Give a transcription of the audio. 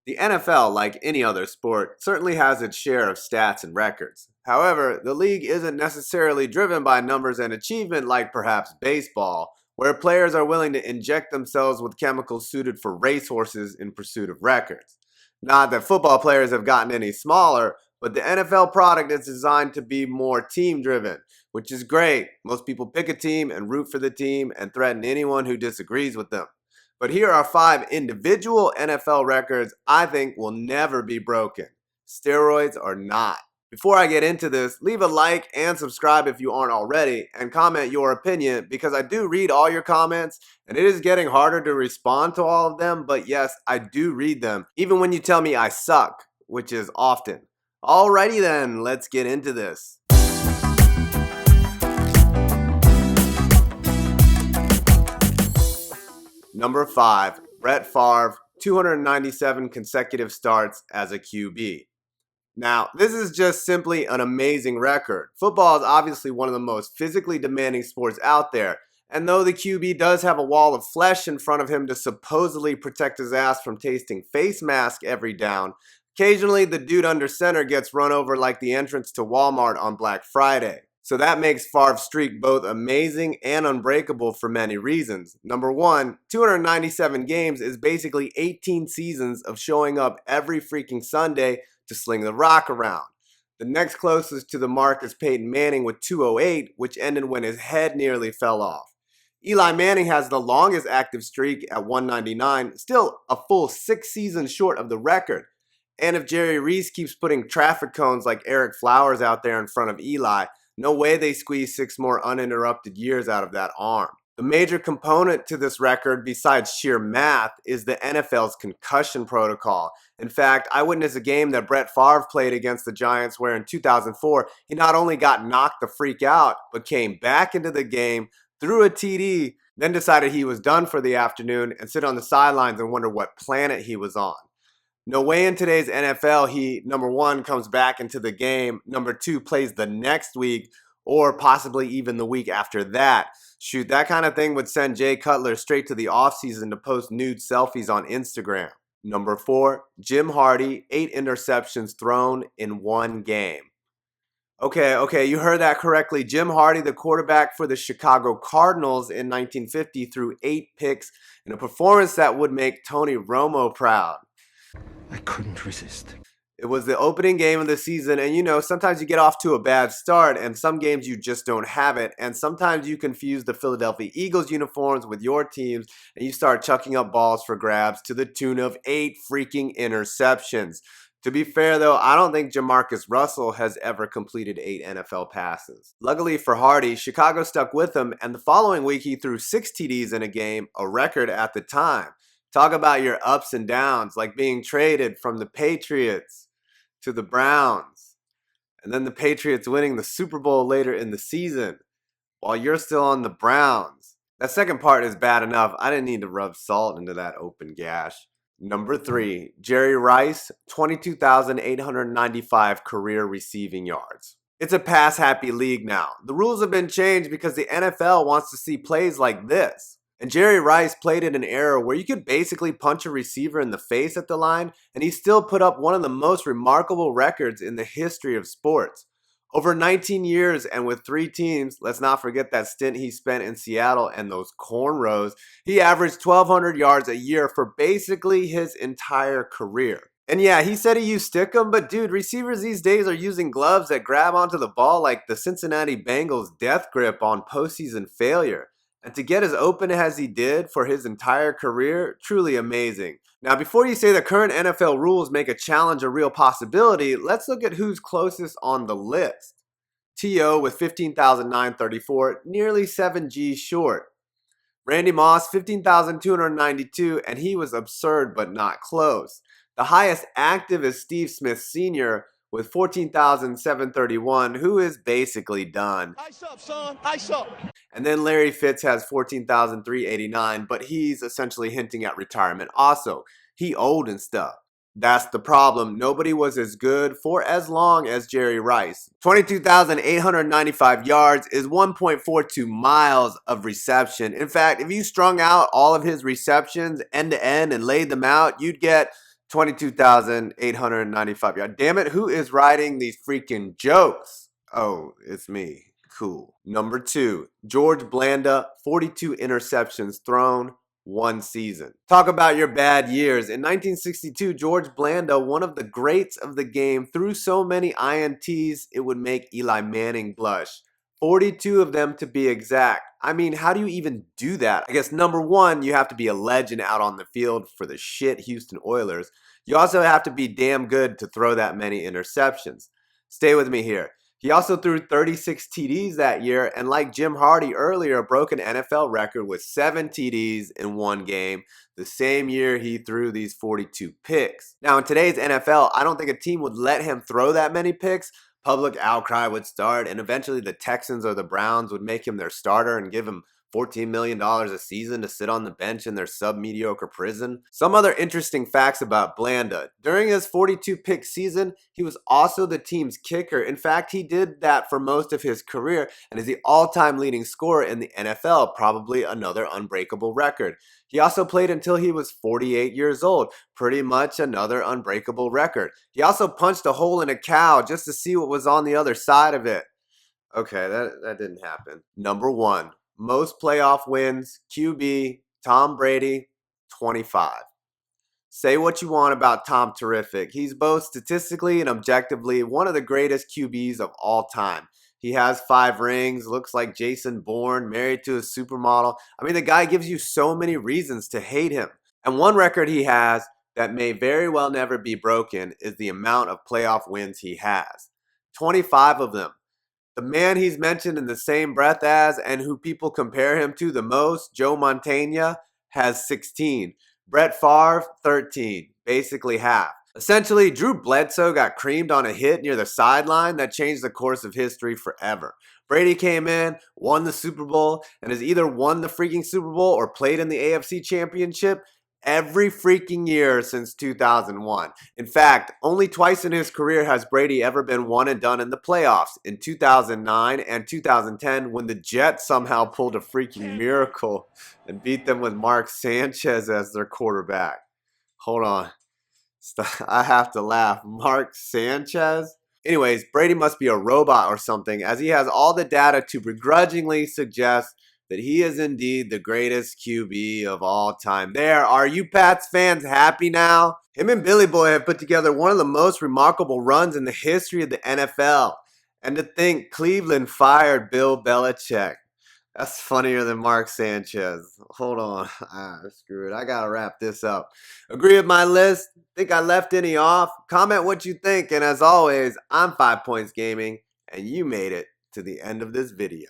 The NFL, like any other sport, certainly has its share of stats and records. However, the league isn't necessarily driven by numbers and achievement like perhaps baseball, where players are willing to inject themselves with chemicals suited for racehorses in pursuit of records. Not that football players have gotten any smaller, but the NFL product is designed to be more team driven, which is great. Most people pick a team and root for the team and threaten anyone who disagrees with them. But here are 5 individual NFL records I think will never be broken. Steroids or not. Before I get into this, leave a like and subscribe if you aren't already, and comment your opinion because I do read all your comments, and it is getting harder to respond to all of them, but yes, I do read them, even when you tell me I suck, which is often. Alrighty then, let's get into this. Number 5, Brett Farr, 297 consecutive starts as a QB. Now, this is just simply an amazing record. Football is obviously one of the most physically demanding sports out there, and though the QB does have a wall of flesh in front of him to supposedly protect his ass from tasting face mask every down, occasionally the dude under center gets run over like the entrance to Walmart on Black Friday. So that makes Favre's streak both amazing and unbreakable for many reasons. Number 1, 297 games is basically 18 seasons of showing up every freaking Sunday to sling the rock around. The next closest to the mark is Peyton Manning with 208, which ended when his head nearly fell off. Eli Manning has the longest active streak at 199, still a full 6 seasons short of the record. And if Jerry Reese keeps putting traffic cones like Eric Flowers out there in front of Eli, no way they squeeze 6 more uninterrupted years out of that arm. The major component to this record, besides sheer math, is the NFL's concussion protocol. In fact, I witnessed a game that Brett Favre played against the Giants where in 2004, he not only got knocked the freak out, but came back into the game, threw a TD, then decided he was done for the afternoon and sit on the sidelines and wonder what planet he was on. No way in today's NFL he, number 1, comes back into the game, number 2, plays the next week, or possibly even the week after that. Shoot, that kind of thing would send Jay Cutler straight to the offseason to post nude selfies on Instagram. Number 4, Jim Hardy, 8 interceptions thrown in 1 game. Okay, you heard that correctly. Jim Hardy, the quarterback for the Chicago Cardinals in 1950, threw 8 picks in a performance that would make Tony Romo proud. I couldn't resist. It was the opening game of the season, and you know, sometimes you get off to a bad start, and some games you just don't have it, and sometimes you confuse the Philadelphia Eagles uniforms with your teams, and you start chucking up balls for grabs to the tune of 8 freaking interceptions. To be fair though, I don't think Jamarcus Russell has ever completed 8 NFL passes. Luckily for Hardy, Chicago stuck with him, and the following week he threw 6 TDs in a game, a record at the time. Talk about your ups and downs, like being traded from the Patriots to the Browns, and then the Patriots winning the Super Bowl later in the season, while you're still on the Browns. That second part is bad enough. I didn't need to rub salt into that open gash. Number 3, Jerry Rice, 22,895 career receiving yards. It's a pass-happy league now. The rules have been changed because the NFL wants to see plays like this. And Jerry Rice played in an era where you could basically punch a receiver in the face at the line, and he still put up one of the most remarkable records in the history of sports. Over 19 years and with 3 teams, let's not forget that stint he spent in Seattle and those cornrows, he averaged 1,200 yards a year for basically his entire career. And yeah, he said he used stickum, but dude, receivers these days are using gloves that grab onto the ball like the Cincinnati Bengals death grip on postseason failure. And to get as open as he did for his entire career, truly amazing. Now, before you say the current NFL rules make a challenge a real possibility, let's look at who's closest on the list. T.O. with 15,934, nearly 7 G's short. Randy Moss, 15,292, and he was absurd but not close. The highest active is Steve Smith Sr., with 14,731, who is basically done. Ice up, son. Ice up. And then Larry Fitz has 14,389, but he's essentially hinting at retirement also. He old and stuff. That's the problem. Nobody was as good for as long as Jerry Rice. 22,895 yards is 1.42 miles of reception. In fact, if you strung out all of his receptions end to end and laid them out, you'd get 22,895 yards. Damn it, who is writing these freaking jokes? Oh, it's me. Cool. Number 2, George Blanda, 42 interceptions thrown, 1 season. Talk about your bad years. In 1962, George Blanda, one of the greats of the game, threw so many INTs it would make Eli Manning blush. 42 of them to be exact. I mean, how do you even do that? I guess number 1, you have to be a legend out on the field for the shit Houston Oilers. You also have to be damn good to throw that many interceptions. Stay with me here. He also threw 36 TDs that year, and like Jim Hardy earlier, broke an NFL record with 7 TDs in one game, the same year he threw these 42 picks. Now, in today's NFL, I don't think a team would let him throw that many picks. Public outcry would start, and eventually the Texans or the Browns would make him their starter and give him $14 million a season to sit on the bench in their sub-mediocre prison. Some other interesting facts about Blanda. During his 42-pick season, he was also the team's kicker. In fact, he did that for most of his career and is the all-time leading scorer in the NFL, probably another unbreakable record. He also played until he was 48 years old, pretty much another unbreakable record. He also punched a hole in a cow just to see what was on the other side of it. Okay, that didn't happen. Number 1. Most playoff wins, QB, Tom Brady, 25. Say what you want about Tom Terrific. He's both statistically and objectively one of the greatest QBs of all time. He has 5 rings, looks like Jason Bourne, married to a supermodel. I mean, the guy gives you so many reasons to hate him. And one record he has that may very well never be broken is the amount of playoff wins he has. 25 of them. The man he's mentioned in the same breath as and who people compare him to the most, Joe Montana, has 16. Brett Farr, 13. Basically half. Essentially, Drew Bledsoe got creamed on a hit near the sideline that changed the course of history forever. Brady came in, won the Super Bowl, and has either won the freaking Super Bowl or played in the AFC Championship every freaking year since 2001. In fact, only twice in his career has Brady ever been one and done in the playoffs, in 2009 and 2010 when the Jets somehow pulled a freaking miracle and beat them with Mark Sanchez as their quarterback. Hold on. I have to laugh. Mark Sanchez? Anyways, Brady must be a robot or something, as he has all the data to begrudgingly suggest that he is indeed the greatest QB of all time. There, are you Pats fans happy now? Him and Billy Boy have put together one of the most remarkable runs in the history of the NFL. And to think Cleveland fired Bill Belichick. That's funnier than Mark Sanchez. Hold on. Screw it. I gotta wrap this up. Agree with my list? Think I left any off? Comment what you think. And as always, I'm 5 Points Gaming, and you made it to the end of this video.